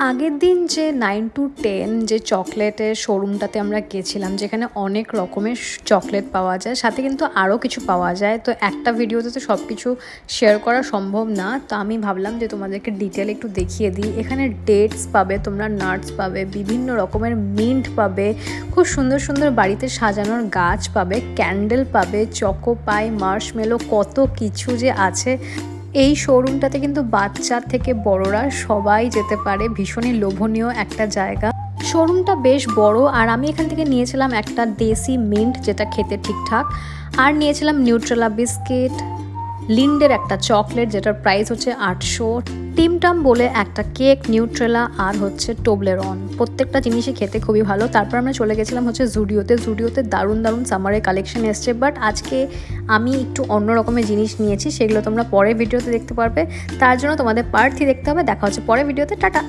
আগের দিন যে 9 to 10 যে চকলেটের শোরুমটাতে আমরা গেছিলাম, যেখানে অনেক রকমের চকলেট পাওয়া যায়, সাথে কিন্তু আরও কিছু পাওয়া যায়। তো একটা ভিডিওতে তো সব কিছু শেয়ার করা সম্ভব না, তো আমি ভাবলাম যে তোমাদেরকে ডিটেল একটু দেখিয়ে দিই। এখানে ডেটস পাবে, তোমরা নাটস পাবে, বিভিন্ন রকমের মিন্ট পাবে, খুব সুন্দর সুন্দর বাড়িতে সাজানোর গাছ পাবে, ক্যান্ডেল পাবে, চকো পাই, মার্শমেলো, কত কিছু যে আছে। এই শোরুমটাতে কিন্তু বাচ্চা থেকে বড়রা সবাই যেতে পারে, ভীষণই লোভনীয় একটা জায়গা। শোরুমটা বেশ বড়, আর আমি এখান থেকে নিয়েছিলাম একটা দেশি মিন্ট যেটা খেতে ঠিকঠাক, আর নিয়েছিলাম নিউট্রেলা বিস্কিট, লিন্ডের একটা চকলেট যেটার প্রাইস হচ্ছে 800, টিমটাম বলে একটা কেক, নিউট্রেলা, আর হচ্ছে টোবলেরন। প্রত্যেকটা জিনিসই খেতে খুবই ভালো। তারপর আমরা চলে গেছিলাম হচ্ছে জুডিওতে দারুণ দারুণ সামারের কালেকশন এসছে, বাট আজকে আমি একটু অন্য রকমের জিনিস নিয়েছি, সেগুলো তোমরা পরের ভিডিওতে দেখতে পারবে। তার জন্য তোমাদের পার্ট 3 দেখতে হবে। দেখা হচ্ছে পরের ভিডিওতে। টাটা।